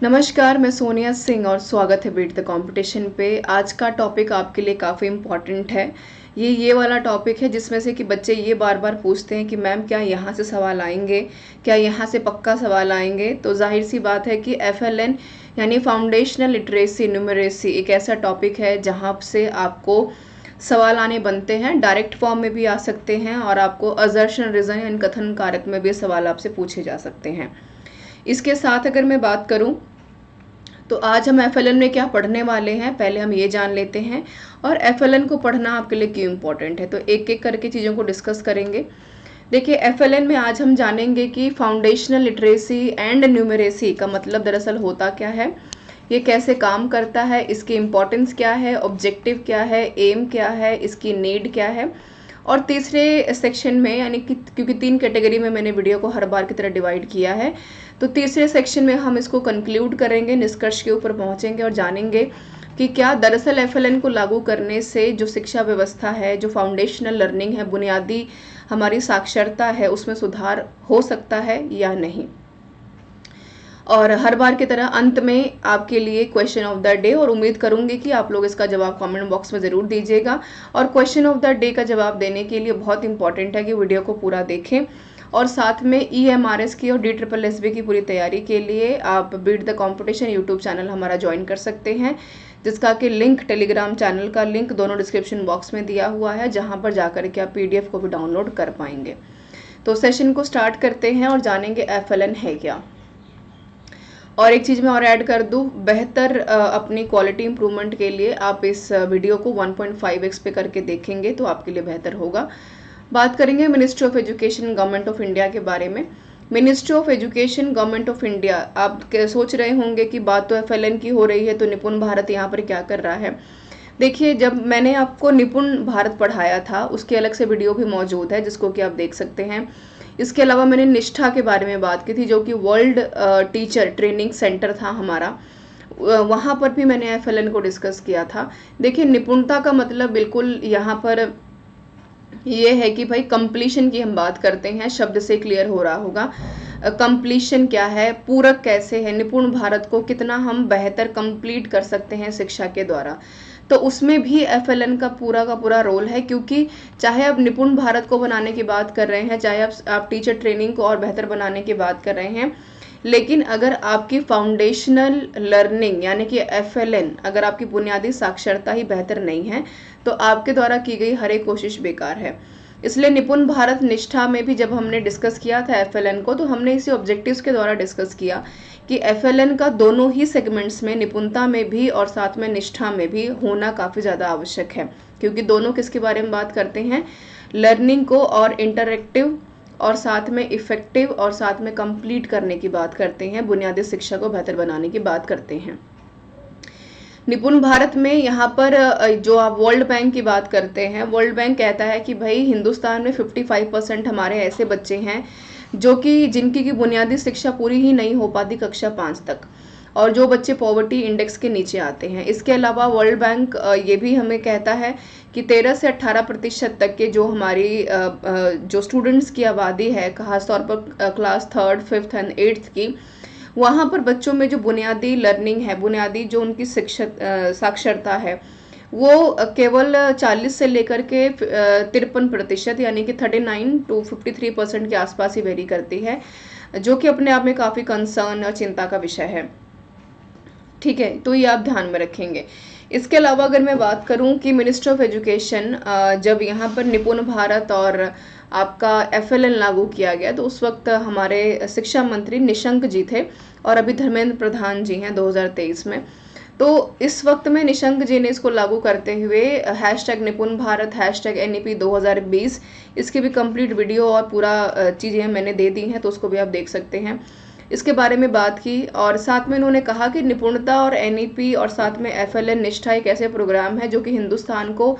नमस्कार, मैं सोनिया सिंह और स्वागत है बीट द कंपटीशन पे। आज का टॉपिक आपके लिए काफ़ी इम्पॉर्टेंट है। ये वाला टॉपिक है जिसमें से कि बच्चे ये बार बार पूछते हैं कि मैम क्या यहाँ से सवाल आएंगे, क्या यहाँ से पक्का सवाल आएंगे। तो जाहिर सी बात है कि FLN यानी फाउंडेशनल लिटरेसी न्यूमरेसी एक ऐसा टॉपिक है जहाँ से आपको सवाल आने बनते हैं। डायरेक्ट फॉर्म में भी आ सकते हैं और आपको असर्शन रीजन यानी कथन कारक में भी सवाल आपसे पूछे जा सकते हैं। इसके साथ अगर मैं बात करूं तो आज हम FLN में क्या पढ़ने वाले हैं, पहले हम ये जान लेते हैं और FLN को पढ़ना आपके लिए क्यों इम्पोर्टेंट है। तो एक एक करके चीज़ों को डिस्कस करेंगे। देखिए, FLN में आज हम जानेंगे कि फाउंडेशनल लिटरेसी एंड न्यूमरेसी का मतलब दरअसल होता क्या है, ये कैसे काम करता है, इसकी इम्पोर्टेंस क्या है, ऑब्जेक्टिव क्या है, एम क्या है, इसकी नीड क्या है। और तीसरे सेक्शन में यानी कि क्योंकि 3 कैटेगरी में मैंने वीडियो को हर बार की तरह डिवाइड किया है, तो तीसरे सेक्शन में हम इसको कंक्लूड करेंगे, निष्कर्ष के ऊपर पहुंचेंगे और जानेंगे कि क्या दरअसल FLN को लागू करने से जो शिक्षा व्यवस्था है, जो फाउंडेशनल लर्निंग है, बुनियादी हमारी साक्षरता है, उसमें सुधार हो सकता है या नहीं। और हर बार की तरह अंत में आपके लिए क्वेश्चन ऑफ द डे, और उम्मीद करूंगी कि आप लोग इसका जवाब कमेंट बॉक्स में ज़रूर दीजिएगा। और क्वेश्चन ऑफ द डे का जवाब देने के लिए बहुत इंपॉर्टेंट है कि वीडियो को पूरा देखें और साथ में EMRS की और DSSB की पूरी तैयारी के लिए आप beat the competition YouTube channel हमारा ज्वाइन कर सकते हैं, जिसका कि लिंक टेलीग्राम चैनल का लिंक दोनों डिस्क्रिप्शन बॉक्स में दिया हुआ है, जहां पर जाकर के आप PDF को भी डाउनलोड कर पाएंगे। तो सेशन को स्टार्ट करते हैं और जानेंगे FLN है क्या। और एक चीज़ मैं और ऐड कर दूँ, बेहतर अपनी क्वालिटी इंप्रूवमेंट के लिए आप इस वीडियो को 1.5x पे करके देखेंगे तो आपके लिए बेहतर होगा। बात करेंगे ministry of education government of India के बारे में। Ministry of education government of India, आप सोच रहे होंगे कि बात तो FLN की हो रही है, तो निपुण भारत यहाँ पर क्या कर रहा है। देखिए, जब मैंने आपको निपुण भारत पढ़ाया था उसके अलग से वीडियो भी मौजूद है जिसको कि आप देख सकते हैं। इसके अलावा मैंने निष्ठा के बारे में बात की थी, जो कि वर्ल्ड टीचर ट्रेनिंग सेंटर था हमारा, वहाँ पर भी मैंने FLN को डिस्कस किया था। देखिए, निपुणता का मतलब बिल्कुल यहाँ पर ये है कि भाई कंप्लीशन की हम बात करते हैं, शब्द से क्लियर हो रहा होगा। कंप्लीशन क्या है, पूरक कैसे है, निपुण भारत को कितना हम बेहतर कंप्लीट कर सकते हैं शिक्षा के द्वारा, तो उसमें भी FLN का पूरा रोल है। क्योंकि चाहे आप निपुण भारत को बनाने की बात कर रहे हैं, चाहे आप टीचर ट्रेनिंग को और बेहतर बनाने की बात कर रहे हैं, लेकिन अगर आपकी फाउंडेशनल लर्निंग यानी कि FLN, अगर आपकी बुनियादी साक्षरता ही बेहतर नहीं है तो आपके द्वारा की गई हर एक कोशिश बेकार है। इसलिए निपुण भारत निष्ठा में भी जब हमने डिस्कस किया था FLN को, तो हमने इसी ऑब्जेक्टिव्स के द्वारा डिस्कस किया कि FLN का दोनों ही सेगमेंट्स में, निपुणता में भी और साथ में निष्ठा में भी होना काफ़ी ज़्यादा आवश्यक है। क्योंकि दोनों किसके बारे में बात करते हैं, लर्निंग को और इंटरैक्टिव और साथ में इफेक्टिव और साथ में कंप्लीट करने की बात करते हैं, बुनियादी शिक्षा को बेहतर बनाने की बात करते हैं। निपुण भारत में यहाँ पर जो आप वर्ल्ड बैंक की बात करते हैं, वर्ल्ड बैंक कहता है कि भाई हिंदुस्तान में 55% हमारे ऐसे बच्चे हैं जो कि जिनकी की बुनियादी शिक्षा पूरी ही नहीं हो पाती कक्षा 5 तक, और जो बच्चे पॉवर्टी इंडेक्स के नीचे आते हैं। इसके अलावा वर्ल्ड बैंक ये भी हमें कहता है कि 13 से 18% तक के जो हमारी जो स्टूडेंट्स की आबादी है, खासतौर पर class 3rd, 5th and 8th की, वहाँ पर बच्चों में जो बुनियादी लर्निंग है, बुनियादी जो उनकी साक्षरता है, वो केवल 40 से लेकर के 53% यानी कि 39 to 53% के आसपास ही वेरी करती है, जो कि अपने आप में काफ़ी कंसर्न और चिंता का विषय है। ठीक है, तो ये आप ध्यान में रखेंगे। इसके अलावा अगर मैं बात करूं कि मिनिस्ट्री ऑफ एजुकेशन जब यहाँ पर निपुण भारत और आपका FLN लागू किया गया, तो उस वक्त हमारे शिक्षा मंत्री निशंक जी थे और अभी धर्मेंद्र प्रधान जी हैं 2023 में। तो इस वक्त में निशंक जी ने इसको लागू करते हुए #निपुण भारत, #NEP 2020, इसकी भी कंप्लीट वीडियो और पूरा चीज़ें मैंने दे दी हैं, तो उसको भी आप देख सकते हैं। इसके बारे में बात की और साथ में उन्होंने कहा कि निपुणता और NEP और साथ में FLN निष्ठा एक ऐसे प्रोग्राम है जो कि हिंदुस्तान को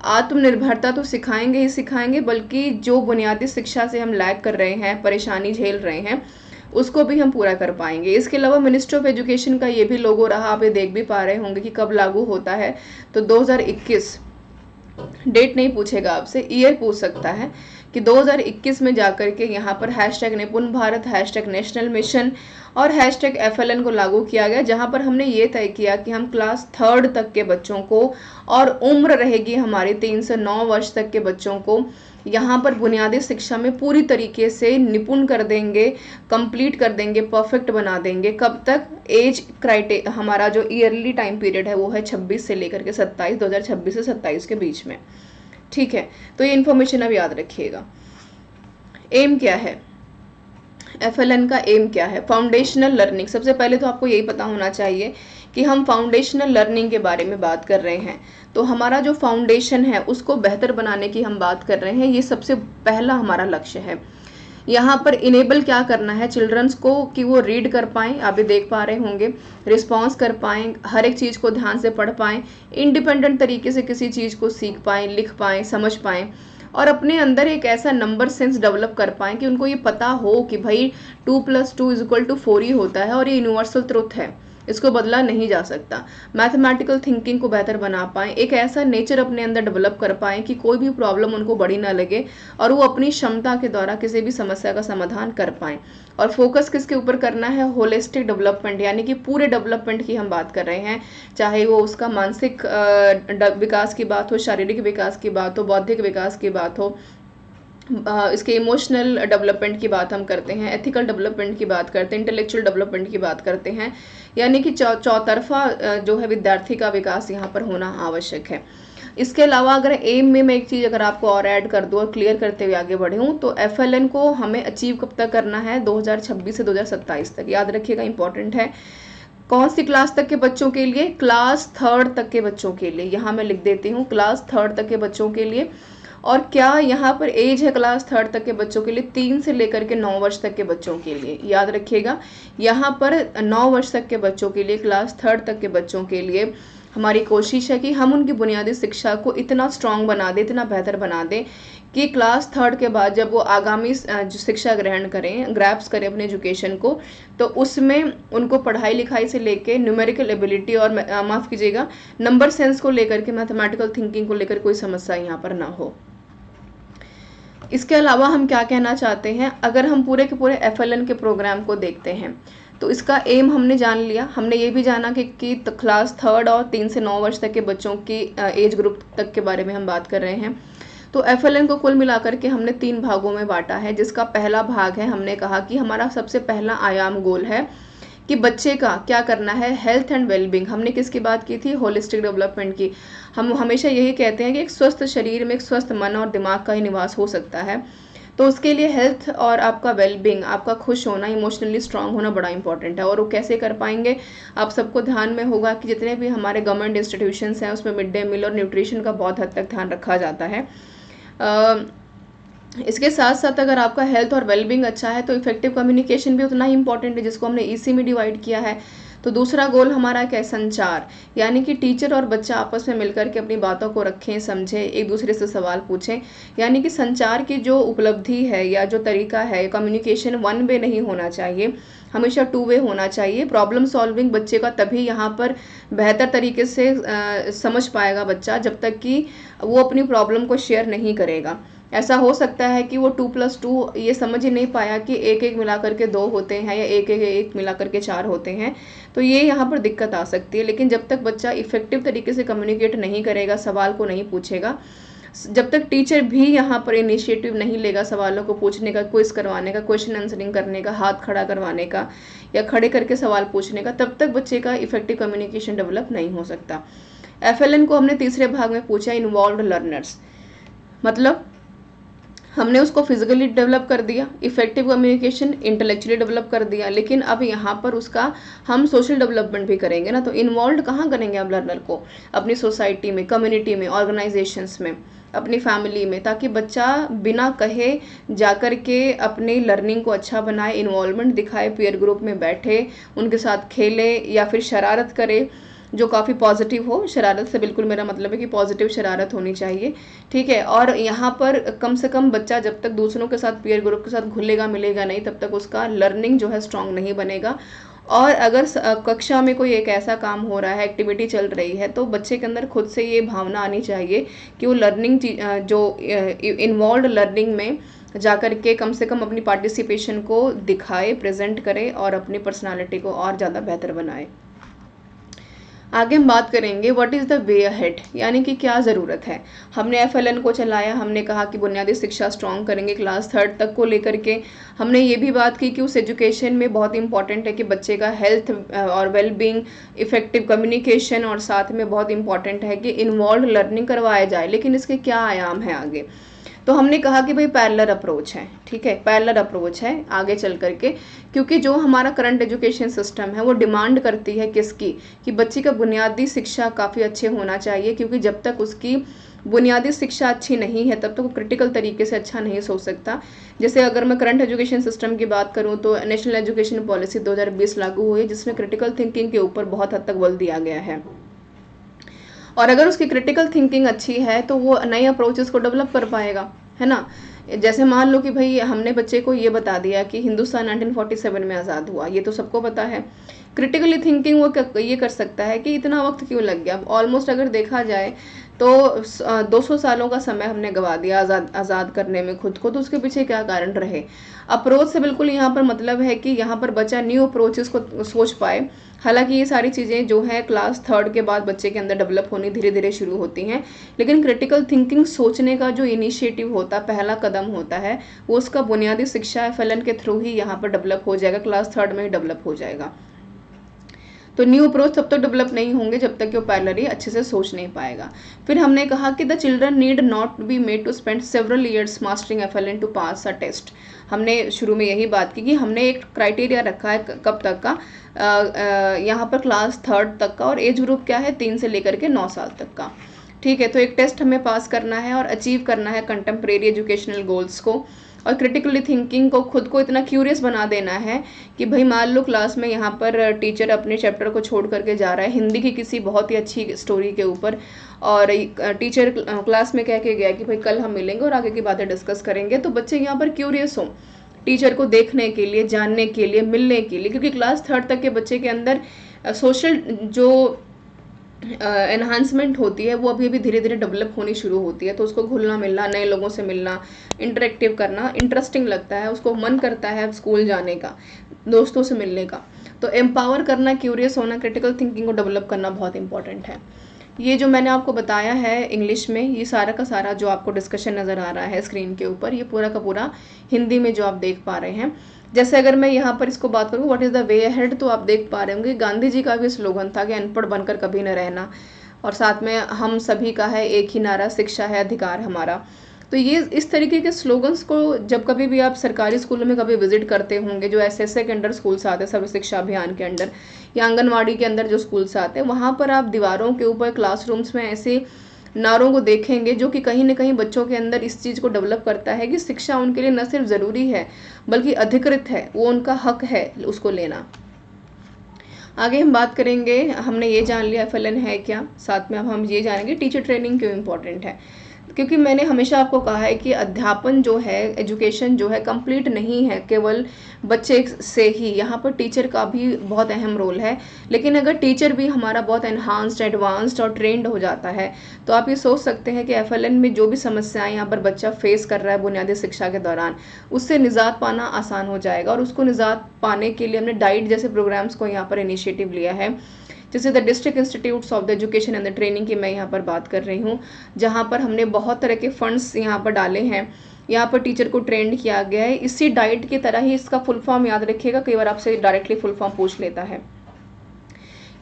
आत्मनिर्भरता तो सिखाएंगे ही सिखाएंगे, बल्कि जो बुनियादी शिक्षा से हम लैग कर रहे हैं, परेशानी झेल रहे हैं, उसको भी हम पूरा कर पाएंगे। इसके अलावा मिनिस्ट्री ऑफ एजुकेशन का ये भी लोगो रहा, आप ये देख भी पा रहे होंगे कि कब लागू होता है, तो 2021 डेट नहीं पूछेगा आपसे, ईयर पूछ सकता है, कि 2021 में जाकर के यहाँ पर हैशटैग निपुण भारत, हैशटैग नेशनल मिशन और हैशटैग FLN को लागू किया गया, जहाँ पर हमने ये तय किया कि हम क्लास 3rd तक के बच्चों को, और उम्र रहेगी हमारी 3 से 9 वर्ष तक के बच्चों को, यहाँ पर बुनियादी शिक्षा में पूरी तरीके से निपुण कर देंगे, कंप्लीट कर देंगे, परफेक्ट बना देंगे। कब तक? एज हमारा जो ईयरली टाइम पीरियड है वो है 26 से लेकर के 27, 2026 से 27 के बीच में। ठीक है, तो ये इन्फॉर्मेशन अब याद रखिएगा। एम क्या है? FLN का एम क्या है? Foundational learning. सबसे पहले तो आपको यही पता होना चाहिए कि हम फाउंडेशनल लर्निंग के बारे में बात कर रहे हैं। तो हमारा जो फाउंडेशन है उसको बेहतर बनाने की हम बात कर रहे हैं, ये सबसे पहला हमारा लक्ष्य है। यहाँ पर इनेबल क्या करना है चिल्ड्रंस को कि वो रीड कर पाएँ, आप भी देख पा रहे होंगे, रिस्पॉन्स कर पाएँ, हर एक चीज़ को ध्यान से पढ़ पाएँ, इंडिपेंडेंट तरीके से किसी चीज़ को सीख पाएँ, लिख पाएँ, समझ पाएँ, और अपने अंदर एक ऐसा नंबर सेंस डेवलप कर पाएँ कि उनको ये पता हो कि भाई 2 + 2 = 4 ही होता है और ये यूनिवर्सल ट्रुथ है, इसको बदला नहीं जा सकता। मैथमेटिकल थिंकिंग को बेहतर बना पाएँ, एक ऐसा नेचर अपने अंदर डेवलप कर पाएँ कि कोई भी प्रॉब्लम उनको बड़ी ना लगे और वो अपनी क्षमता के द्वारा किसी भी समस्या का समाधान कर पाएँ। और फोकस किसके ऊपर करना है? होलिस्टिक डेवलपमेंट, यानी कि पूरे डेवलपमेंट की हम बात कर रहे हैं, चाहे वो उसका मानसिक विकास की बात हो, शारीरिक विकास की बात हो, बौद्धिक विकास की बात हो, इसके इमोशनल डेवलपमेंट की बात हम करते हैं, एथिकल डेवलपमेंट की बात करते हैं, इंटेलेक्चुअल डेवलपमेंट की बात करते हैं, यानी कि चौतरफा जो है विद्यार्थी का विकास यहाँ पर होना आवश्यक है। इसके अलावा अगर एम में मैं एक चीज़ अगर आपको और ऐड कर दूँ और क्लियर करते हुए आगे बढ़े हूँ, तो FLN को हमें अचीव कब तक करना है? 2026 से 2027 तक। याद रखिएगा, इंपॉर्टेंट है। कौन सी क्लास तक के बच्चों के लिए? क्लास 3rd तक के बच्चों के लिए। यहाँ मैं लिख देती हूँ क्लास 3rd तक के बच्चों के लिए। और क्या यहाँ पर एज है क्लास 3rd तक के बच्चों के लिए? 3 से लेकर के 9 वर्ष तक के बच्चों के लिए। याद रखिएगा, यहाँ पर 9 वर्ष तक के बच्चों के लिए, क्लास 3rd तक के बच्चों के लिए हमारी कोशिश है कि हम उनकी बुनियादी शिक्षा को इतना स्ट्रांग बना दें, इतना बेहतर बना दें कि क्लास 3rd के बाद जब वो आगामी जो शिक्षा ग्रहण करें, ग्रैप्स करें अपने एजुकेशन को, तो उसमें उनको पढ़ाई लिखाई से लेके न्यूमेरिकल एबिलिटी और माफ़ कीजिएगा नंबर सेंस को लेकर के, मैथमेटिकल थिंकिंग को लेकर कोई समस्या यहाँ पर ना हो। इसके अलावा हम क्या कहना चाहते हैं, अगर हम पूरे के पूरे FLN के प्रोग्राम को देखते हैं तो इसका एम हमने जान लिया। हमने ये भी जाना कि क्लास 3rd और 3 से 9 वर्ष तक के बच्चों की एज ग्रुप तक के बारे में हम बात कर रहे हैं। तो FLN को कुल मिलाकर के हमने 3 भागों में बांटा है, जिसका पहला भाग है, हमने कहा कि हमारा सबसे पहला आयाम गोल है कि बच्चे का क्या करना है? Health and wellbeing. हमने किसकी बात की थी? होलिस्टिक डेवलपमेंट की। हम हमेशा यही कहते हैं कि एक स्वस्थ शरीर में एक स्वस्थ मन और दिमाग का ही निवास हो सकता है। तो उसके लिए हेल्थ और आपका वेलबींग, आपका खुश होना, इमोशनली स्ट्रांग होना बड़ा इंपॉर्टेंट है। और वो कैसे कर पाएंगे? आप सबको ध्यान में होगा कि जितने भी हमारे गवर्नमेंट इंस्टीट्यूशंस हैं उसमें मिड डे मील और न्यूट्रिशन का बहुत हद तक ध्यान रखा जाता है। इसके साथ साथ अगर आपका हेल्थ और वेलबींग अच्छा है तो इफेक्टिव कम्युनिकेशन भी उतना ही इंपॉर्टेंट है, जिसको हमने EC में डिवाइड किया है। तो दूसरा गोल हमारा क्या है? संचार, यानी कि टीचर और बच्चा आपस में मिलकर के अपनी बातों को रखें, समझें, एक दूसरे से सवाल पूछें। यानी कि संचार की जो उपलब्धि है या जो तरीका है, कम्युनिकेशन 1 वे नहीं होना चाहिए, हमेशा 2 वे होना चाहिए। प्रॉब्लम सॉल्विंग बच्चे का तभी यहाँ पर बेहतर तरीके से समझ पाएगा बच्चा, जब तक कि वो अपनी प्रॉब्लम को शेयर नहीं करेगा। ऐसा हो सकता है कि वो 2 + 2 ये समझ ही नहीं पाया कि 1 मिला करके 2 होते हैं या 1 मिला करके 4 होते हैं, तो ये यहाँ पर दिक्कत आ सकती है। लेकिन जब तक बच्चा इफेक्टिव तरीके से कम्युनिकेट नहीं करेगा, सवाल को नहीं पूछेगा, जब तक टीचर भी यहाँ पर इनिशिएटिव नहीं लेगा सवालों को पूछने का, क्विज करवाने का, क्वेश्चन आंसरिंग करने का, हाथ खड़ा करवाने का या खड़े करके सवाल पूछने का, तब तक बच्चे का इफेक्टिव कम्युनिकेशन डेवलप नहीं हो सकता। FLN को हमने तीसरे भाग में पूछा इन्वॉल्व्ड लर्नर्स, मतलब हमने उसको फिजिकली डेवलप कर दिया, इफेक्टिव कम्युनिकेशन इंटेलेक्चुअली डेवलप कर दिया, लेकिन अब यहाँ पर उसका हम सोशल डेवलपमेंट भी करेंगे ना। तो इन्वॉल्व कहाँ करेंगे अब लर्नर को? अपनी सोसाइटी में, कम्युनिटी में, ऑर्गेनाइजेशंस में, अपनी फैमिली में, ताकि बच्चा बिना कहे जाकर के अपनी लर्निंग को अच्छा बनाए, इन्वॉल्वमेंट दिखाए, पीयर ग्रुप में बैठे, उनके साथ खेले या फिर शरारत करे जो काफ़ी पॉजिटिव हो। शरारत से बिल्कुल मेरा मतलब है कि पॉजिटिव शरारत होनी चाहिए, ठीक है। और यहाँ पर कम से कम बच्चा जब तक दूसरों के साथ, पीयर ग्रुप के साथ घुलेगा मिलेगा नहीं, तब तक उसका लर्निंग जो है स्ट्रांग नहीं बनेगा और अगर कक्षा में कोई एक ऐसा काम हो रहा है, एक्टिविटी चल रही है, तो बच्चे के अंदर खुद से ये भावना आनी चाहिए कि वो लर्निंग जो इन्वॉल्व लर्निंग में जाकर के कम से कम अपनी पार्टिसिपेशन को दिखाए, प्रेजेंट करे और अपनी पर्सनालिटी को और ज़्यादा बेहतर बनाए। आगे हम बात करेंगे what is the way ahead, यानी कि क्या ज़रूरत है। हमने FLN को चलाया, हमने कहा कि बुनियादी शिक्षा स्ट्रॉन्ग करेंगे क्लास 3 तक को लेकर के। हमने ये भी बात की कि उस एजुकेशन में बहुत इंपॉर्टेंट है कि बच्चे का हेल्थ और वेलबींग, इफेक्टिव कम्युनिकेशन, और साथ में बहुत इंपॉर्टेंट है कि इन्वॉल्व लर्निंग करवाया जाए। लेकिन इसके क्या आयाम हैं आगे, तो हमने कहा कि भाई पैरेलल अप्रोच है, ठीक है, पैरेलल अप्रोच है आगे चल करके, क्योंकि जो हमारा करंट एजुकेशन सिस्टम है वो डिमांड करती है किसकी, कि बच्चे का बुनियादी शिक्षा काफ़ी अच्छे होना चाहिए, क्योंकि जब तक उसकी बुनियादी शिक्षा अच्छी नहीं है तब तक वो क्रिटिकल तरीके से अच्छा नहीं सोच सकता। जैसे अगर मैं करंट एजुकेशन सिस्टम की बात करूँ तो नेशनल एजुकेशन पॉलिसी 2020 लागू हुई है, जिसमें क्रिटिकल थिंकिंग के ऊपर बहुत हद तक बल दिया गया है। और अगर उसकी क्रिटिकल थिंकिंग अच्छी है तो वो नए अप्रोचेस को डेवलप कर पाएगा, है ना। जैसे मान लो कि भाई हमने बच्चे को ये बता दिया कि हिंदुस्तान 1947 में आज़ाद हुआ, ये तो सबको पता है। क्रिटिकली थिंकिंग वो ये कर सकता है कि इतना वक्त क्यों लग गया। ऑलमोस्ट अगर देखा जाए तो 200 सालों का समय हमने गवा दिया आज़ाद करने में खुद को, तो उसके पीछे क्या कारण रहे। अप्रोच से बिल्कुल यहाँ पर मतलब है कि यहाँ पर बच्चा न्यू अप्रोचेस को सोच पाए। हालांकि ये सारी चीज़ें जो है क्लास 3 के बाद बच्चे के अंदर डेवलप होनी धीरे धीरे शुरू होती हैं, लेकिन क्रिटिकल थिंकिंग सोचने का जो इनिशिएटिव होता है, पहला कदम होता है, वो उसका बुनियादी शिक्षा FLN के थ्रू ही यहाँ पर डेवलप हो जाएगा, क्लास 3 में ही डेवलप हो जाएगा। तो न्यू अप्रोच तब तक डेवलप नहीं होंगे जब तक कि वो पैरेलली अच्छे से सोच नहीं पाएगा। फिर हमने कहा कि the children need not be made to spend several years mastering FLN to pass a test. हमने शुरू में यही बात की कि हमने एक क्राइटेरिया रखा है कब तक का, यहाँ पर क्लास 3 तक का, और एज ग्रुप क्या है 3 से लेकर के 9 साल तक का, ठीक है। तो एक टेस्ट हमें पास करना है और अचीव करना है कंटेम्प्रेरी एजुकेशनल गोल्स को, और क्रिटिकली थिंकिंग को खुद को इतना क्यूरियस बना देना है कि भाई मान लो क्लास में यहाँ पर टीचर अपने चैप्टर को छोड़ करके जा रहा है हिंदी की किसी बहुत ही अच्छी स्टोरी के ऊपर, और टीचर क्लास में कह के गया कि भाई कल हम मिलेंगे और आगे की बातें डिस्कस करेंगे, तो बच्चे यहाँ पर क्यूरियस हों टीचर को देखने के लिए, जानने के लिए, मिलने के लिए, क्योंकि क्लास 3 तक के बच्चे के अंदर सोशल जो एनहांसमेंट होती है वो अभी अभी धीरे धीरे डेवलप होनी शुरू होती है। तो उसको घुलना मिलना, नए लोगों से मिलना, इंटरेक्टिव करना इंटरेस्टिंग लगता है, उसको मन करता है स्कूल जाने का, दोस्तों से मिलने का। तो एम्पावर करना, क्यूरियस होना, क्रिटिकल थिंकिंग को डेवलप करना बहुत इंपॉर्टेंट है। ये जो मैंने आपको बताया है इंग्लिश में, ये सारा का सारा जो आपको डिस्कशन नज़र आ रहा है स्क्रीन के ऊपर, ये पूरा का पूरा हिंदी में जो आप देख पा रहे हैं। जैसे अगर मैं यहाँ पर इसको बात करूँ what is the way ahead, तो आप देख पा रहे होंगे गांधी जी का भी स्लोगन था कि अनपढ़ बनकर कभी न रहना, और साथ में हम सभी का है एक ही नारा, शिक्षा है अधिकार हमारा। तो ये इस तरीके के स्लोगन्स को जब कभी भी आप सरकारी स्कूलों में कभी विजिट करते होंगे, जो SSA के अंडर स्कूल्स आते हैं, सर्व शिक्षा अभियान के अंडर, या आंगनवाड़ी के अंदर जो स्कूल्स आते हैं, वहाँ पर आप दीवारों के ऊपर क्लासरूम्स में ऐसे नारों को देखेंगे जो कि कहीं ना कहीं बच्चों के अंदर इस चीज़ को डेवलप करता है कि शिक्षा उनके लिए न सिर्फ ज़रूरी है बल्कि अधिकृत है, वो उनका हक है उसको लेना। आगे हम बात करेंगे, हमने ये जान लिया FLN है क्या, साथ में अब हम ये जानेंगे टीचर ट्रेनिंग क्यों इम्पोर्टेंट है। क्योंकि मैंने हमेशा आपको कहा है कि अध्यापन जो है, एजुकेशन जो है, कंप्लीट नहीं है केवल बच्चे से ही, यहाँ पर टीचर का भी बहुत अहम रोल है। लेकिन अगर टीचर भी हमारा बहुत एनहांस्ड, एडवांस्ड और ट्रेंड हो जाता है, तो आप ये सोच सकते हैं कि FLN में जो भी समस्याएं यहाँ पर बच्चा फेस कर रहा है बुनियादी शिक्षा के दौरान, उससे निजात पाना आसान हो जाएगा। और उसको निजात पाने के लिए हमने डाइट जैसे प्रोग्राम्स को यहाँ पर इनिशिएटिव लिया है, जैसे the district institutes of the education and the training की मैं यहाँ पर बात कर रही हूँ, जहाँ पर हमने बहुत तरह के फंड्स यहाँ पर डाले हैं। यहाँ पर टीचर को ट्रेंड किया गया है। इसी डाइट की तरह ही इसका फुल फॉर्म याद रखिएगा, कई बार आपसे डायरेक्टली फुल फॉर्म पूछ लेता है।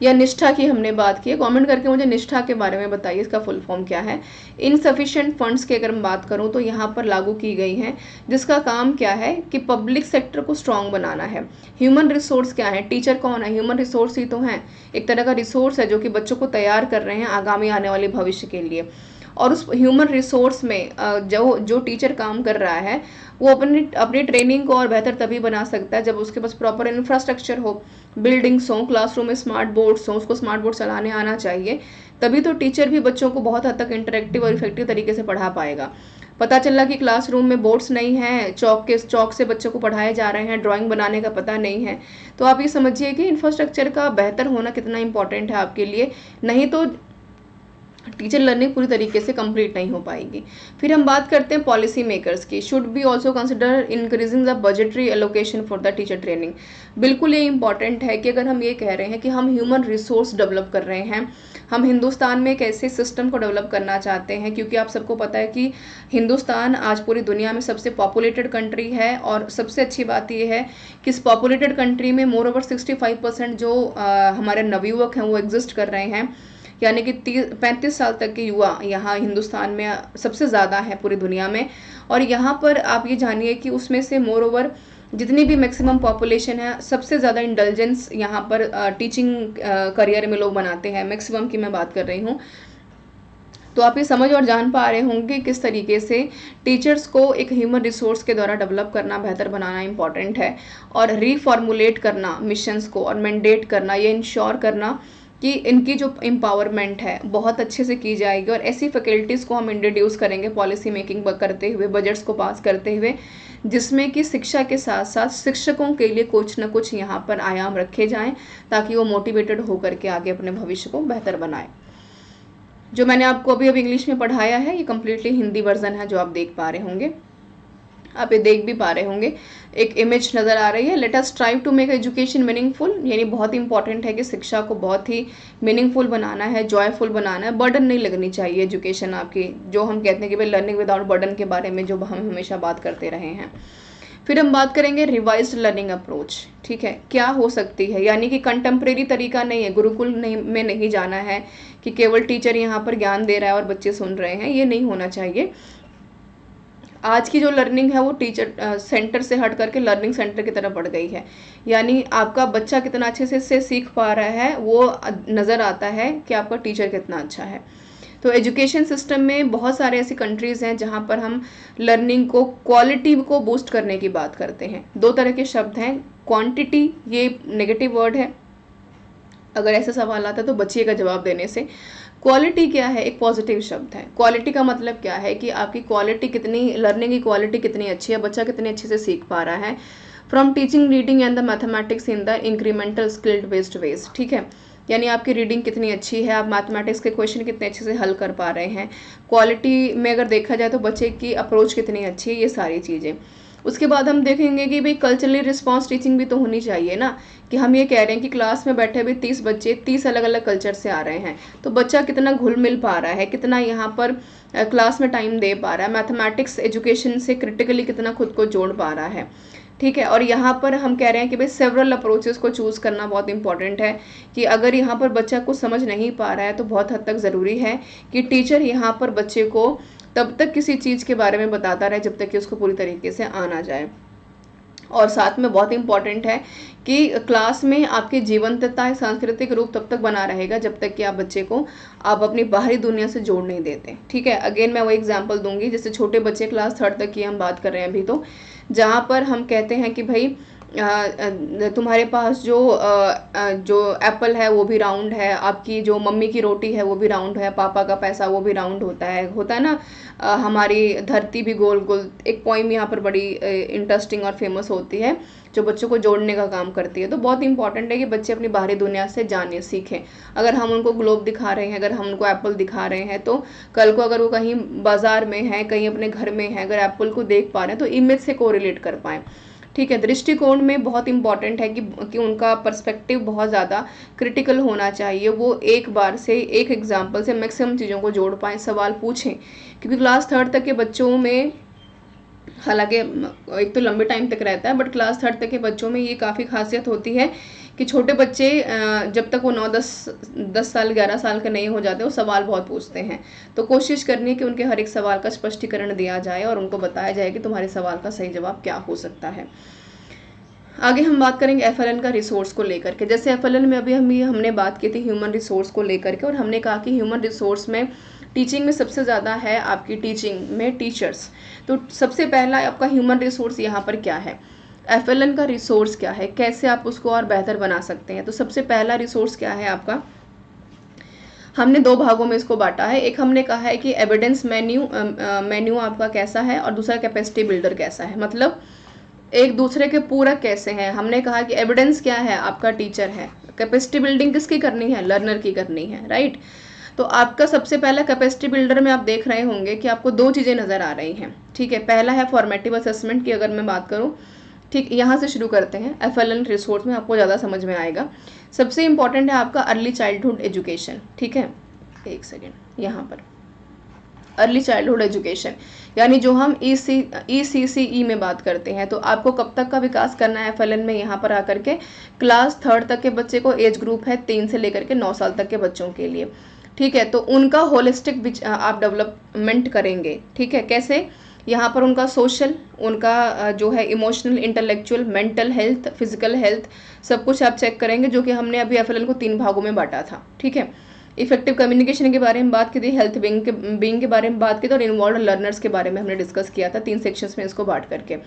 या निष्ठा की हमने बात की है, कमेंट करके मुझे निष्ठा के बारे में बताइए इसका फुल फॉर्म क्या है। इनसफिशिएंट फंड्स की अगर मैं बात करूं तो यहाँ पर लागू की गई हैं, जिसका काम क्या है कि पब्लिक सेक्टर को स्ट्रांग बनाना है। ह्यूमन रिसोर्स क्या है, टीचर कौन है, ह्यूमन रिसोर्स ही तो हैं, एक तरह का रिसोर्स है जो कि बच्चों को तैयार कर रहे हैं आगामी आने वाले भविष्य के लिए। और उस ह्यूमन रिसोर्स में जो टीचर काम कर रहा है वो अपनी ट्रेनिंग को और बेहतर तभी बना सकता है जब उसके पास प्रॉपर इंफ्रास्ट्रक्चर हो, बिल्डिंग्स हो, क्लासरूम में स्मार्ट बोर्ड्स हो, उसको स्मार्ट बोर्ड चलाने आना चाहिए। तभी तो टीचर भी बच्चों को बहुत हद तक इंटरेक्टिव और इफेक्टिव तरीके से पढ़ा पाएगा। पता चला कि क्लासरूम में बोर्ड्स नहीं हैं, चौक से बच्चों को पढ़ाए जा रहे हैं, ड्राइंग बनाने का पता नहीं है। तो आप ये समझिए कि इंफ्रास्ट्रक्चर का बेहतर होना कितना इंपॉर्टेंट है आपके लिए, नहीं तो टीचर लर्निंग पूरी तरीके से कंप्लीट नहीं हो पाएगी। फिर हम बात करते हैं पॉलिसी मेकर्स की। Should be also consider increasing the budgetary allocation for the teacher training. बिल्कुल ये इंपॉर्टेंट है कि अगर हम ये कह रहे हैं कि हम ह्यूमन रिसोर्स डेवलप कर रहे हैं, हम हिंदुस्तान में एक ऐसे सिस्टम को डेवलप करना चाहते हैं, क्योंकि आप सबको पता है कि हिंदुस्तान आज पूरी दुनिया में सबसे पॉपुलेटेड कंट्री है। और सबसे अच्छी बात यह है कि इस पॉपुलेटेड कंट्री में मोर ओवर 65% जो हमारे नवयुवक हैं वो एग्जिस्ट कर रहे हैं, यानी कि 35 साल तक के युवा यहाँ हिंदुस्तान में सबसे ज़्यादा है पूरी दुनिया में। और यहाँ पर आप ये जानिए कि उसमें से मोर ओवर जितनी भी मैक्सिमम पॉपुलेशन है, सबसे ज़्यादा इंटेलिजेंस यहाँ पर टीचिंग करियर में लोग बनाते हैं, मैक्सिमम की मैं बात कर रही हूँ। तो आप ये समझ और जान पा रहे होंगे किस तरीके से टीचर्स को एक ह्यूमन रिसोर्स के द्वारा डेवलप करना, बेहतर बनाना इंपॉर्टेंट है। और रीफॉर्मुलेट करना मिशंस को और मैंडेट करना, ये इंश्योर करना कि इनकी जो एम्पावरमेंट है बहुत अच्छे से की जाएगी। और ऐसी फैकल्टीज़ को हम इंट्रोड्यूस करेंगे पॉलिसी मेकिंग करते हुए, बजट्स को पास करते हुए, जिसमें कि शिक्षा के साथ साथ शिक्षकों के लिए कुछ न कुछ यहाँ पर आयाम रखे जाएं, ताकि वो मोटिवेटेड होकर के आगे अपने भविष्य को बेहतर बनाए। जो मैंने आपको अभी इंग्लिश में पढ़ाया है, ये कम्प्लीटली हिंदी वर्जन है जो आप देख पा रहे होंगे, आप ये देख भी पा रहे होंगे। एक इमेज नज़र आ रही है, let us strive to make education meaningful. यानी बहुत इंपॉर्टेंट है कि शिक्षा को बहुत ही मीनिंगफुल बनाना है, जॉयफुल बनाना है, बर्डन नहीं लगनी चाहिए एजुकेशन आपकी। जो हम कहते हैं कि भाई लर्निंग विदाउट बर्डन के बारे में जो हम हमेशा बात करते रहे हैं। फिर हम बात करेंगे रिवाइज्ड लर्निंग अप्रोच। ठीक है, क्या हो सकती है, यानी कि कंटेम्प्रेरी तरीका नहीं है, गुरुकुल में नहीं जाना है कि केवल टीचर यहाँ पर ज्ञान दे रहा है और बच्चे सुन रहे हैं, ये नहीं होना चाहिए। आज की जो लर्निंग है वो टीचर सेंटर से हट करके लर्निंग सेंटर की तरफ बढ़ गई है। यानी आपका बच्चा कितना अच्छे से सीख पा रहा है वो नज़र आता है कि आपका टीचर कितना अच्छा है। तो एजुकेशन सिस्टम में बहुत सारे ऐसी कंट्रीज़ हैं जहाँ पर हम लर्निंग को, क्वालिटी को बूस्ट करने की बात करते हैं। दो तरह के शब्द हैं, क्वांटिटी ये नेगेटिव वर्ड है, अगर ऐसा सवाल आता है तो बचिएगा जवाब देने से। क्वालिटी क्या है, एक पॉजिटिव शब्द है। क्वालिटी का मतलब क्या है कि आपकी क्वालिटी कितनी, लर्निंग की क्वालिटी कितनी अच्छी है, बच्चा कितने अच्छे से सीख पा रहा है। From teaching reading and the mathematics in the incremental skilled based ways. ठीक है, यानी आपकी रीडिंग कितनी अच्छी है, आप मैथमेटिक्स के क्वेश्चन कितने अच्छे से हल कर पा रहे हैं। क्वालिटी में अगर देखा जाए तो बच्चे की अप्रोच कितनी अच्छी है, ये सारी चीज़ें। उसके बाद हम देखेंगे कि भाई कल्चरली रिस्पॉन्स टीचिंग भी तो होनी चाहिए ना, कि हम ये कह रहे हैं कि क्लास में बैठे हुए 30 बच्चे 30 अलग अलग कल्चर से आ रहे हैं, तो बच्चा कितना घुल मिल पा रहा है, कितना यहाँ पर क्लास में टाइम दे पा रहा है, मैथमेटिक्स एजुकेशन से क्रिटिकली कितना खुद को जोड़ पा रहा है। ठीक है, और यहाँ पर हम कह रहे हैं कि भाई सेवरल अप्रोचेस को चूज़ करना बहुत इंपॉर्टेंट है, कि अगर यहाँ पर बच्चा कुछ समझ नहीं पा रहा है तो बहुत हद तक ज़रूरी है कि टीचर यहाँ पर बच्चे को तब तक किसी चीज़ के बारे में बताता रहे जब तक कि उसको पूरी तरीके से आना जाए। और साथ में बहुत इंपॉर्टेंट है कि क्लास में आपकी जीवंतता, सांस्कृतिक रूप तब तक बना रहेगा जब तक कि आप बच्चे को आप अपनी बाहरी दुनिया से जोड़ नहीं देते। ठीक है, अगेन मैं वो एग्जांपल दूंगी, जैसे छोटे बच्चे क्लास 3rd तक की हम बात कर रहे हैं अभी, तो जहाँ पर हम कहते हैं कि भाई तुम्हारे पास जो एप्पल है वो भी राउंड है, आपकी जो मम्मी की रोटी है वो भी राउंड है, पापा का पैसा वो भी राउंड होता है ना, हमारी धरती भी गोल गोल। एक पोइम यहाँ पर बड़ी इंटरेस्टिंग और फेमस होती है जो बच्चों को जोड़ने का काम करती है। तो बहुत इंपॉर्टेंट है कि बच्चे अपनी बाहरी दुनिया से जाने सीखें। अगर हम उनको ग्लोब दिखा रहे हैं, अगर हम उनको एप्पल दिखा रहे हैं, तो कल को अगर वो कहीं बाजार में है, कहीं अपने घर में है, अगर एप्पल को देख पा रहे हैं तो इमेज से कोरिलेट कर पाएँ। ठीक है, दृष्टिकोण में बहुत इंपॉर्टेंट है कि उनका पर्सपेक्टिव बहुत ज़्यादा क्रिटिकल होना चाहिए। वो एक बार से, एक एग्जाम्पल से मैक्सिमम चीज़ों को जोड़ पाएँ, सवाल पूछें। क्योंकि क्लास 3rd तक के बच्चों में, हालांकि एक तो लंबे टाइम तक रहता है, बट क्लास 3rd तक के बच्चों में ये काफ़ी खासियत होती है कि छोटे बच्चे जब तक वो 9-10 साल 11 साल के नहीं हो जाते, वो सवाल बहुत पूछते हैं। तो कोशिश करनी है कि उनके हर एक सवाल का स्पष्टीकरण दिया जाए और उनको बताया जाए कि तुम्हारे सवाल का सही जवाब क्या हो सकता है। आगे हम बात करेंगे FLN का रिसोर्स को लेकर के। जैसे FLN में अभी हमने बात की थी ह्यूमन रिसोर्स को लेकर के, और हमने कहा कि ह्यूमन रिसोर्स में टीचिंग में सबसे ज़्यादा है आपकी टीचिंग में टीचर्स। तो सबसे पहला आपका ह्यूमन रिसोर्स यहाँ पर क्या है, FLN का रिसोर्स क्या है, कैसे आप उसको और बेहतर बना सकते हैं। तो सबसे पहला रिसोर्स क्या है आपका, हमने दो भागों में इसको बांटा है। एक हमने कहा है कि एविडेंस मेन्यू आपका कैसा है, और दूसरा कैपेसिटी बिल्डर कैसा है, मतलब एक दूसरे के पूरक कैसे हैं। हमने कहा कि एविडेंस क्या है, आपका टीचर है, कैपेसिटी बिल्डिंग किसकी करनी है, लर्नर की करनी है, राइट। तो आपका सबसे पहला कैपेसिटी बिल्डर में आप देख रहे होंगे कि आपको दो चीज़ें नज़र आ रही हैं, ठीक है। पहला है फॉर्मेटिव असेसमेंट की, अगर मैं बात करूँ, ठीक, यहाँ से शुरू करते हैं। FLN रिसोर्स में आपको ज़्यादा समझ में आएगा। सबसे इम्पॉर्टेंट है आपका अर्ली चाइल्डहुड एजुकेशन, ठीक है। एक सेकेंड, यहाँ पर अर्ली चाइल्डहुड एजुकेशन, यानी जो हम ECCE में बात करते हैं। तो आपको कब तक का विकास करना है FLN में, यहाँ पर आकर के क्लास 3rd तक के बच्चे को एज ग्रुप है 3 से लेकर के 9 साल तक के बच्चों के लिए, ठीक है। तो उनका होलिस्टिक आप डेवलपमेंट करेंगे, ठीक है। कैसे, यहाँ पर उनका सोशल, उनका जो है emotional, intellectual, mental health, physical health, सब कुछ आप चेक करेंगे, जो कि हमने अभी FLN को 3 भागों में बांटा था, ठीक है। इफेक्टिव कम्युनिकेशन के बारे में बात की थी, हेल्थ बीइंग के बारे में बात की थी, और इन्वॉल्व लर्नर्स के बारे में हमने डिस्कस किया था 3 सेक्शंस में इसको बांट करके।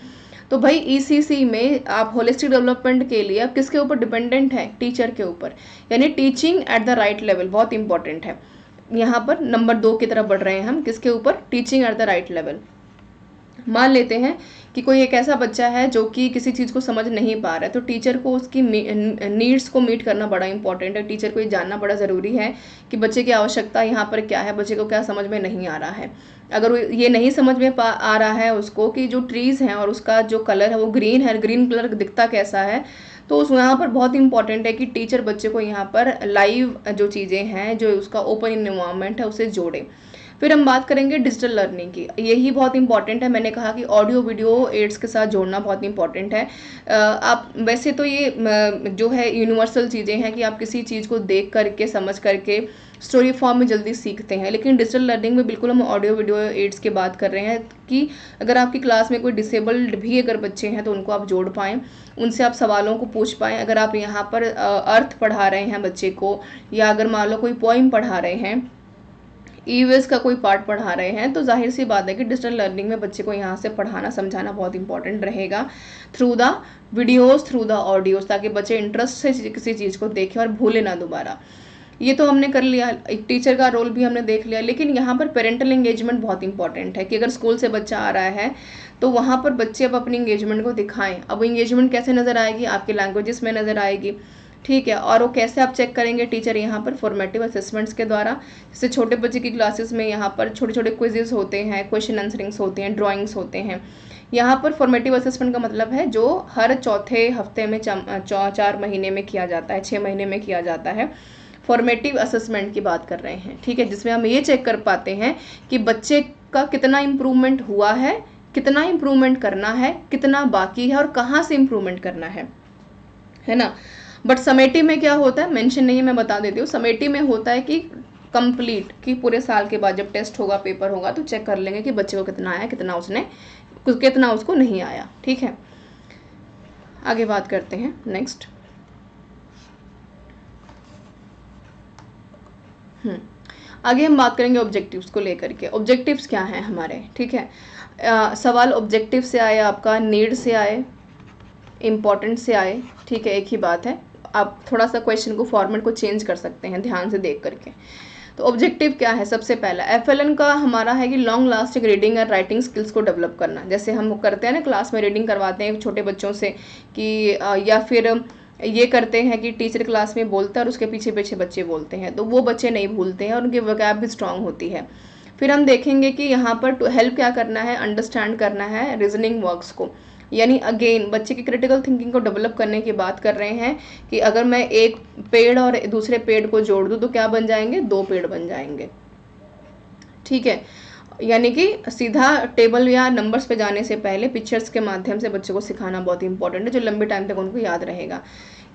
तो भाई ECC में आप होलिस्टिक डेवलपमेंट के लिए आप किसके ऊपर डिपेंडेंट है, टीचर के ऊपर, यानी teaching at the right level बहुत इंपॉर्टेंट है। यहाँ पर नंबर 2 की तरफ बढ़ रहे हैं हम, किसके ऊपर, teaching at the right level. मान लेते हैं कि कोई एक ऐसा बच्चा है जो कि किसी चीज़ को समझ नहीं पा रहा है, तो टीचर को उसकी नीड्स को मीट करना बड़ा इंपॉर्टेंट है। टीचर को ये जानना बड़ा ज़रूरी है कि बच्चे की आवश्यकता यहाँ पर क्या है, बच्चे को क्या समझ में नहीं आ रहा है। अगर ये नहीं समझ में आ रहा है उसको कि जो ट्रीज़ हैं और उसका जो कलर है वो ग्रीन है, ग्रीन कलर दिखता कैसा है, तो उस यहाँ पर बहुत इंपॉर्टेंट है कि टीचर बच्चे को यहाँ पर लाइव जो चीज़ें हैं, जो उसका ओपन इन्वायरमेंट है, उसे जोड़े। फिर हम बात करेंगे डिजिटल लर्निंग की, यही बहुत इंपॉर्टेंट है। मैंने कहा कि ऑडियो वीडियो एड्स के साथ जोड़ना बहुत इंपॉर्टेंट है। आप वैसे तो ये जो है यूनिवर्सल चीज़ें हैं कि आप किसी चीज़ को देख करके, समझ करके स्टोरी फॉर्म में जल्दी सीखते हैं, लेकिन डिजिटल लर्निंग में बिल्कुल हम ऑडियो वीडियो एड्स की बात कर रहे हैं कि अगर आपकी क्लास में कोई डिसेबल्ड भी अगर बच्चे हैं तो उनको आप जोड़ पाएँ, उनसे आप सवालों को पूछ पाएँ। अगर आप यहाँ पर अर्थ पढ़ा रहे हैं बच्चे को, या अगर मान लो कोई पोइम पढ़ा रहे हैं, EVS का कोई पार्ट पढ़ा रहे हैं, तो जाहिर सी बात है कि डिजिटल लर्निंग में बच्चे को यहाँ से पढ़ाना समझाना बहुत इंपॉर्टेंट रहेगा, through the videos, through the audios, ताकि बच्चे इंटरेस्ट से किसी चीज़ को देखें और भूले ना दोबारा। ये तो हमने कर लिया, एक टीचर का रोल भी हमने देख लिया, लेकिन यहाँ पर पेरेंटल एंगेजमेंट बहुत इंपॉर्टेंट है कि अगर स्कूल से बच्चा आ रहा है तो वहाँ पर बच्चे अब अपनी एंगेजमेंट को दिखाएं। अब एंगेजमेंट कैसे नज़र आएगी, आपके लैंग्वेजेस में नज़र आएगी, ठीक है। और वो कैसे आप चेक करेंगे टीचर, यहाँ पर फॉर्मेटिव असेसमेंट्स के द्वारा। जैसे छोटे बच्चे की क्लासेस में यहाँ पर छोटे छोटे क्विजेस होते हैं, क्वेश्चन आंसरिंग्स होते हैं, ड्राइंग्स होते हैं। यहाँ पर फॉर्मेटिव असेसमेंट का मतलब है जो हर चौथे हफ्ते में 4 महीने में किया जाता है, 6 महीने में किया जाता है। फॉर्मेटिव असेसमेंट की बात कर रहे हैं, ठीक है, जिसमें हम ये चेक कर पाते हैं कि बच्चे का कितना इम्प्रूवमेंट हुआ है, कितना इम्प्रूवमेंट करना है, कितना बाकी है, और कहाँ से इम्प्रूवमेंट करना है ना। बट समेटिव में क्या होता है, मेंशन नहीं है, मैं बता देती हूँ। समेटिव में होता है कि कंप्लीट, कि पूरे साल के बाद जब टेस्ट होगा, पेपर होगा, तो चेक कर लेंगे कि बच्चे को कितना आया, कितना उसको नहीं आया, ठीक है। आगे बात करते हैं नेक्स्ट। आगे हम बात करेंगे ऑब्जेक्टिव्स को लेकर के। ऑब्जेक्टिव्स क्या हैं हमारे, ठीक है। सवाल ऑब्जेक्टिव से आए, आपका नीड से आए, इम्पॉर्टेंट से आए, ठीक है, एक ही बात है। आप थोड़ा सा क्वेश्चन को फॉर्मेट को चेंज कर सकते हैं ध्यान से देख करके। तो ऑब्जेक्टिव क्या है, सबसे पहला FLN का हमारा है कि लॉन्ग लास्टिंग रीडिंग और राइटिंग स्किल्स को डेवलप करना। जैसे हम करते हैं ना, क्लास में रीडिंग करवाते हैं छोटे बच्चों से कि या फिर ये करते हैं कि टीचर क्लास में बोलता है और उसके पीछे पीछे बच्चे बोलते हैं, तो वो बच्चे नहीं भूलते हैं और उनकी वोकैब भी स्ट्रांग होती है। फिर हम देखेंगे कि यहाँ पर हेल्प क्या करना है, अंडरस्टैंड करना है रीजनिंग वर्क्स को, यानी अगेन बच्चे की क्रिटिकल थिंकिंग को डेवलप करने की बात कर रहे हैं कि अगर मैं एक पेड़ और दूसरे पेड़ को जोड़ दूँ तो क्या बन जाएंगे, 2 पेड़ बन जाएंगे, ठीक है। यानी कि सीधा टेबल या नंबर्स पे जाने से पहले पिक्चर्स के माध्यम से बच्चों को सिखाना बहुत इंपॉर्टेंट है, जो लंबे टाइम तक उनको याद रहेगा।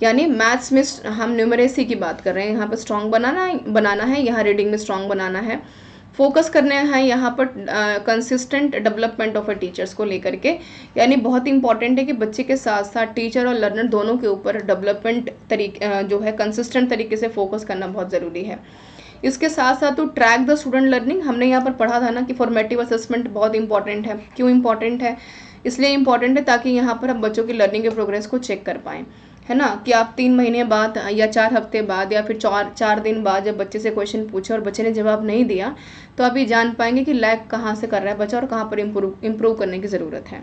यानी मैथ्स में हम न्यूमरेसी की बात कर रहे हैं, यहाँ पर स्ट्रॉन्ग बनाना है, यहाँ रीडिंग में स्ट्रॉन्ग बनाना है, फोकस करने हैं यहाँ पर consistent development of a teachers को लेकर के। यानी बहुत इंपॉर्टेंट है कि बच्चे के साथ साथ टीचर और लर्नर दोनों के ऊपर डेवलपमेंट जो है कंसिस्टेंट तरीके से फोकस करना बहुत ज़रूरी है। इसके साथ साथ तो ट्रैक द स्टूडेंट लर्निंग, हमने यहाँ पर पढ़ा था ना कि फॉर्मेटिव असेसमेंट बहुत इंपॉर्टेंट है। क्यों इंपॉर्टेंट है, इसलिए इंपॉर्टेंट है ताकि यहाँ पर हम बच्चों की लर्निंग के प्रोग्रेस को चेक कर पाएँ। है ना, कि आप 3 महीने बाद या 4 हफ्ते बाद या फिर 4 दिन बाद जब बच्चे से क्वेश्चन पूछे और बच्चे ने जवाब नहीं दिया, तो आप ये जान पाएंगे कि लैग कहाँ से कर रहा है बच्चा और कहाँ पर इम्प्रूव करने की ज़रूरत है।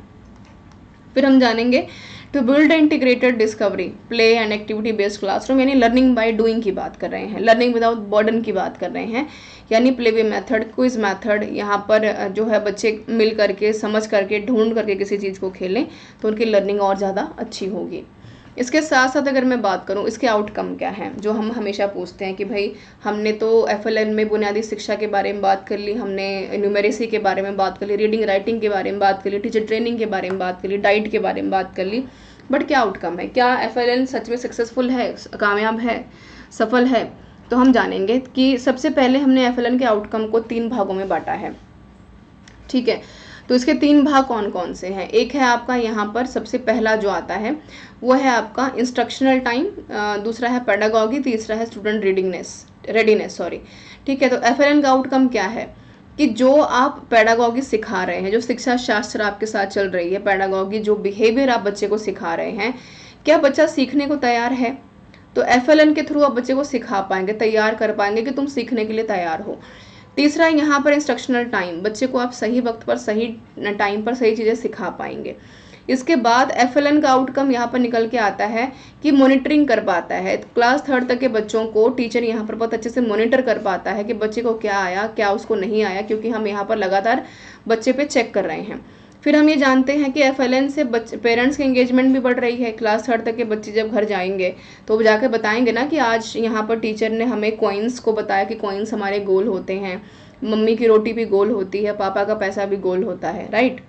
फिर हम जानेंगे to build integrated discovery play and activity based classroom, यानी लर्निंग बाय डूइंग की बात कर रहे हैं, लर्निंग विदाउट बर्डन की बात कर रहे हैं, यानी play way method, quiz method, यहाँ पर जो है बच्चे मिल करके समझ करके ढूंढ करके किसी चीज़ को खेलें तो उनकी लर्निंग और ज़्यादा अच्छी होगी। इसके साथ साथ अगर मैं बात करूं इसके आउटकम क्या है, जो हम हमेशा पूछते हैं कि भाई हमने तो FLN में बुनियादी शिक्षा के बारे में बात कर ली, हमने न्यूमेरेसी के बारे में बात कर ली, रीडिंग राइटिंग के बारे में बात कर ली, टीचर ट्रेनिंग के बारे में बात कर ली, डाइट के बारे में बात कर ली, बट क्या आउटकम है, क्या FLN सच में सक्सेसफुल है, कामयाब है, सफल है? तो हम जानेंगे कि सबसे पहले हमने FLN के आउटकम को 3 भागों में बांटा है। ठीक है, तो इसके 3 भाग कौन कौन से हैं? एक है आपका यहाँ पर सबसे पहला जो आता है वो है आपका इंस्ट्रक्शनल टाइम, दूसरा है पेडागॉगी, तीसरा है स्टूडेंट रेडीनेस। ठीक है, तो FLN का आउटकम क्या है कि जो आप पेडागॉगी सिखा रहे हैं, जो शिक्षा शास्त्र आपके साथ चल रही है, पेडागॉगी जो बिहेवियर आप बच्चे को सिखा रहे हैं, क्या बच्चा सीखने को तैयार है? तो FLN के थ्रू आप बच्चे को सिखा पाएंगे, तैयार कर पाएंगे कि तुम सीखने के लिए तैयार हो। तीसरा यहाँ पर इंस्ट्रक्शनल टाइम, बच्चे को आप सही वक्त पर सही टाइम पर सही चीज़ें सिखा पाएंगे। इसके बाद FLN का आउटकम यहाँ पर निकल के आता है कि मॉनिटरिंग कर पाता है, क्लास 3rd तक के बच्चों को टीचर यहाँ पर बहुत अच्छे से मॉनिटर कर पाता है कि बच्चे को क्या आया, क्या उसको नहीं आया, क्योंकि हम यहाँ पर लगातार बच्चे पे चेक कर रहे हैं। फिर हम ये जानते हैं कि FLN से पेरेंट्स की एंगेजमेंट भी बढ़ रही है। क्लास 3rd तक के बच्चे जब घर जाएंगे तो वो जाकर बताएंगे ना कि आज यहाँ पर टीचर ने हमें कॉइन्स को बताया कि कॉइन्स हमारे गोल होते हैं, मम्मी की रोटी भी गोल होती है, पापा का पैसा भी गोल होता है, राइट।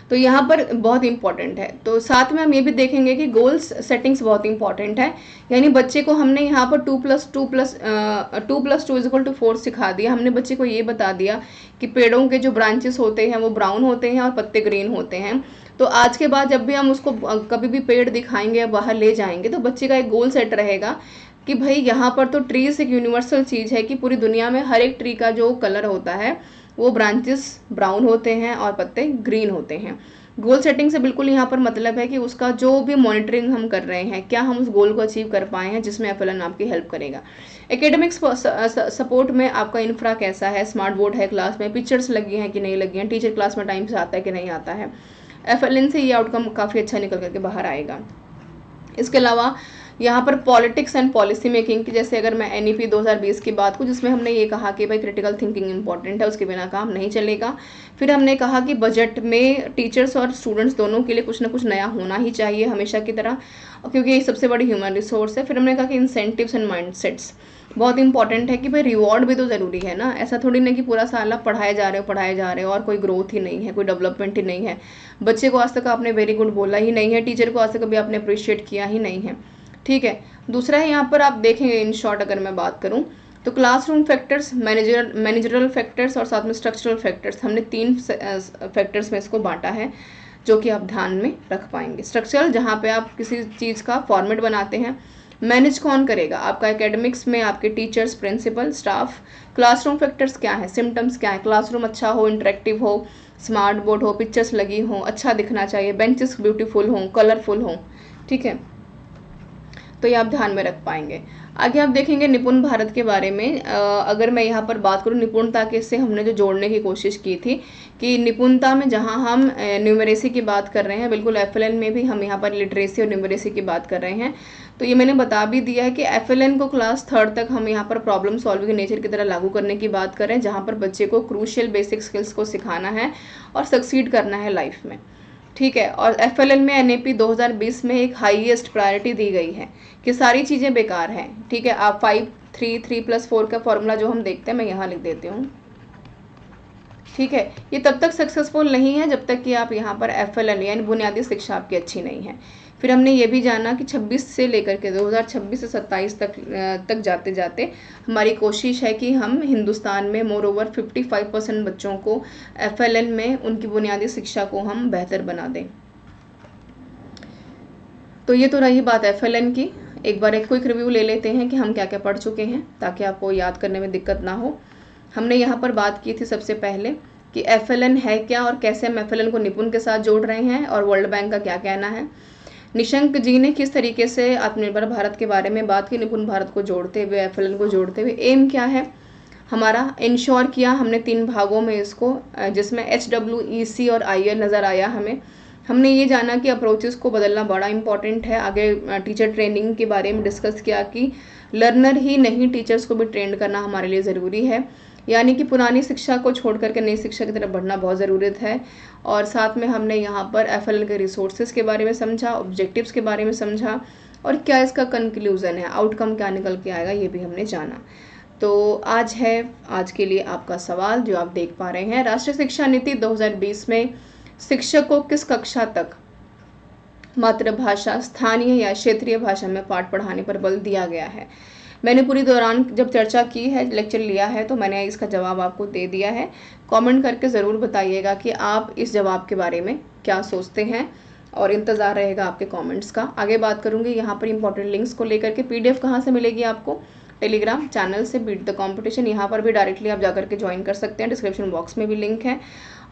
तो यहाँ पर बहुत इंपॉर्टेंट है। तो साथ में हम ये भी देखेंगे कि गोल्स सेटिंग्स बहुत इंपॉर्टेंट है, यानी बच्चे को हमने यहाँ पर 2+2=4 सिखा दिया। हमने बच्चे को ये बता दिया कि पेड़ों के जो ब्रांचेस होते हैं वो ब्राउन होते हैं और पत्ते ग्रीन होते हैं। तो आज के बाद जब भी हम उसको कभी भी पेड़ दिखाएंगे या बाहर ले जाएंगे तो बच्चे का एक गोल सेट रहेगा कि भाई यहाँ पर तो ट्रीज एक यूनिवर्सल चीज़ है कि पूरी दुनिया में हर एक ट्री का जो कलर होता है वो ब्रांचेस ब्राउन होते हैं और पत्ते ग्रीन होते हैं। गोल सेटिंग से बिल्कुल यहाँ पर मतलब है कि उसका जो भी मॉनिटरिंग हम कर रहे हैं, क्या हम उस गोल को अचीव कर पाए हैं, जिसमें FLN आपकी हेल्प करेगा। एकेडमिक्स सपोर्ट में आपका इंफ्रा कैसा है, स्मार्ट बोर्ड है क्लास में, पिक्चर्स लगी हैं कि नहीं लगी हैं, टीचर क्लास में टाइम से आता है कि नहीं आता है, FLN से ये आउटकम काफ़ी अच्छा निकल करके बाहर आएगा। इसके अलावा यहाँ पर पॉलिटिक्स एंड पॉलिसी मेकिंग की, जैसे अगर मैं NEP 2020 की बात करूँ जिसमें हमने ये कहा कि भाई क्रिटिकल थिंकिंग इंपॉर्टेंट है, उसके बिना काम नहीं चलेगा। फिर हमने कहा कि बजट में टीचर्स और स्टूडेंट्स दोनों के लिए कुछ ना कुछ नया होना ही चाहिए हमेशा की तरह, क्योंकि ये सबसे बड़ी ह्यूमन रिसोर्स है। फिर हमने कहा कि इंसेंटिव्स एंड माइंडसेट्स बहुत इंपॉर्टेंट है कि भाई रिवॉर्ड भी तो ज़रूरी है ना, ऐसा थोड़ी ना कि पूरा साल आप पढ़ाए जा रहे हो और कोई ग्रोथ ही नहीं है, कोई डेवलपमेंट ही नहीं है। बच्चे को आज तक आपने वेरी गुड बोला ही नहीं है, टीचर को आज तक कभी आपने अप्रिशिएट किया ही नहीं है। ठीक है, दूसरा है यहाँ पर आप देखेंगे इन शॉर्ट अगर मैं बात करूँ तो क्लासरूम फैक्टर्स, मैनेजरल फैक्टर्स और साथ में स्ट्रक्चरल फैक्टर्स, हमने 3 फैक्टर्स में इसको बांटा है जो कि आप ध्यान में रख पाएंगे। स्ट्रक्चरल जहाँ पे आप किसी चीज़ का फॉर्मेट बनाते हैं, मैनेज कौन करेगा, आपका एकेडमिक्स में आपके teachers, principal, staff. Classroom factors क्या है, सिम्टम्स क्या है, क्लासरूम अच्छा हो, इंटरेक्टिव हो, स्मार्ट बोर्ड हो, पिक्चर्स लगी हो, अच्छा दिखना चाहिए, बेंचेस ब्यूटीफुल हों, कलरफुल हों। ठीक है, तो ये आप ध्यान में रख पाएंगे। आगे आप देखेंगे निपुण भारत के बारे में। अगर मैं यहाँ पर बात करूँ निपुणता के, से हमने जो जोड़ने की कोशिश की थी कि निपुणता में जहाँ हम न्यूमरेसी की बात कर रहे हैं, बिल्कुल FLN में भी हम यहाँ पर लिटरेसी और न्यूमरेसी की बात कर रहे हैं। तो ये मैंने बता भी दिया है कि FLN को क्लास 3rd तक हम यहाँ पर प्रॉब्लम सॉल्विंग नेचर की तरह लागू करने की बात कर रहे हैं, जहाँ पर बच्चे को क्रूशियल बेसिक स्किल्स को सिखाना है और सक्सीड करना है लाइफ में। ठीक है, और FLN में NEP 2020 में एक हाईएस्ट प्रायोरिटी दी गई है कि सारी चीज़ें बेकार हैं। ठीक है, आप 5-3-3+4 का फॉर्मूला जो हम देखते हैं मैं यहाँ लिख देती हूँ। ठीक है, ये तब तक सक्सेसफुल नहीं है जब तक कि आप यहाँ पर FLN यानी बुनियादी शिक्षा आपकी अच्छी नहीं है। फिर हमने ये भी जाना कि 26 से लेकर के 2026 से 27 तक जाते जाते हमारी कोशिश है कि हम हिंदुस्तान में मोर ओवर 55% बच्चों को FLN में उनकी बुनियादी शिक्षा को हम बेहतर बना दें। तो ये तो रही बात FLN की। एक बार एक क्विक रिव्यू ले लेते हैं कि हम क्या क्या पढ़ चुके हैं ताकि आपको याद करने में दिक्कत ना हो। हमने यहाँ पर बात की थी सबसे पहले कि FLN है क्या और कैसे हम FLN को निपुण के साथ जोड़ रहे हैं और वर्ल्ड बैंक का क्या कहना है। निशंक जी ने किस तरीके से आत्मनिर्भर भारत के बारे में बात की, निपुण भारत को जोड़ते हुए, एफएलएन को जोड़ते हुए। एम क्या है हमारा, इंश्योर किया हमने 3 भागों में इसको, जिसमें HWEC और IL नज़र आया हमें। हमने ये जाना कि अप्रोचेस को बदलना बड़ा इंपॉर्टेंट है। आगे टीचर ट्रेनिंग के बारे में डिस्कस किया कि लर्नर ही नहीं, टीचर्स को भी ट्रेंड करना हमारे लिए ज़रूरी है, यानी कि पुरानी शिक्षा को छोड़ करके नई शिक्षा की तरफ बढ़ना बहुत ज़रूरत है। और साथ में हमने यहाँ पर एफएलएन के रिसोर्सेज के बारे में समझा, ऑब्जेक्टिव्स के बारे में समझा, और क्या इसका कंक्लूज़न है, आउटकम क्या निकल के आएगा, ये भी हमने जाना। तो आज के लिए आपका सवाल जो आप देख पा रहे हैं, राष्ट्रीय शिक्षा नीति 2020 में शिक्षक को किस कक्षा तक मातृभाषा, स्थानीय या क्षेत्रीय भाषा में पाठ पढ़ाने पर बल दिया गया है। मैंने पूरी दौरान जब चर्चा की है, लेक्चर लिया है, तो मैंने इसका जवाब आपको दे दिया है। कमेंट करके ज़रूर बताइएगा कि आप इस जवाब के बारे में क्या सोचते हैं, और इंतज़ार रहेगा आपके कमेंट्स का। आगे बात करूँगी यहाँ पर इंपॉर्टेंट लिंक्स को लेकर के। PDF कहाँ से मिलेगी आपको, टेलीग्राम चैनल से, बीट द कंपटीशन। यहाँ पर भी डायरेक्टली आप जाकर के ज्वाइन कर सकते हैं, डिस्क्रिप्शन बॉक्स में भी लिंक है।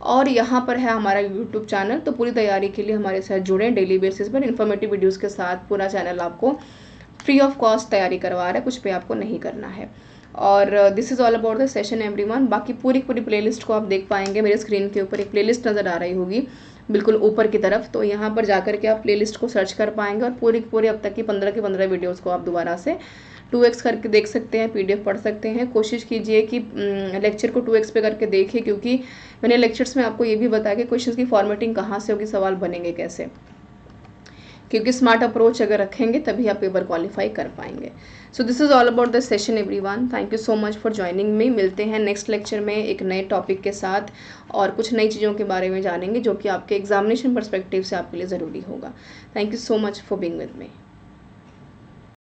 और यहाँ पर है हमारा यूट्यूब चैनल। तो पूरी तैयारी के लिए हमारे साथ जुड़ें, डेली बेसिस पर इन्फॉर्मेटिव वीडियोज़ के साथ। पूरा चैनल आपको फ्री ऑफ कॉस्ट तैयारी करवा रहा है, कुछ पे आपको नहीं करना है। और this is all about the session everyone. बाकी पूरी प्लेलिस्ट को आप देख पाएंगे, मेरे स्क्रीन के ऊपर एक प्लेलिस्ट नज़र आ रही होगी बिल्कुल ऊपर की तरफ। तो यहाँ पर जाकर के आप प्लेलिस्ट को सर्च कर पाएंगे, और पूरी अब तक की 15 के 15 वीडियोज़ को आप दोबारा से 2x करके देख सकते हैं, PDF पढ़ सकते हैं। कोशिश कीजिए कि लेक्चर को 2x पे करके देखें, क्योंकि मैंने लेक्चर्स में आपको ये भी बताया कि क्वेश्चंस की फॉर्मेटिंग कहाँ से होगी, सवाल बनेंगे कैसे, क्योंकि स्मार्ट अप्रोच अगर रखेंगे तभी आप पेपर क्वालिफाई कर पाएंगे। So this is all about the session everyone. Thank you so much for joining me. मिलते हैं नेक्स्ट लेक्चर में एक नए टॉपिक के साथ, और कुछ नई चीज़ों के बारे में जानेंगे जो कि आपके एग्जामिनेशन पर्सपेक्टिव से आपके लिए ज़रूरी होगा। Thank you so much for being with me.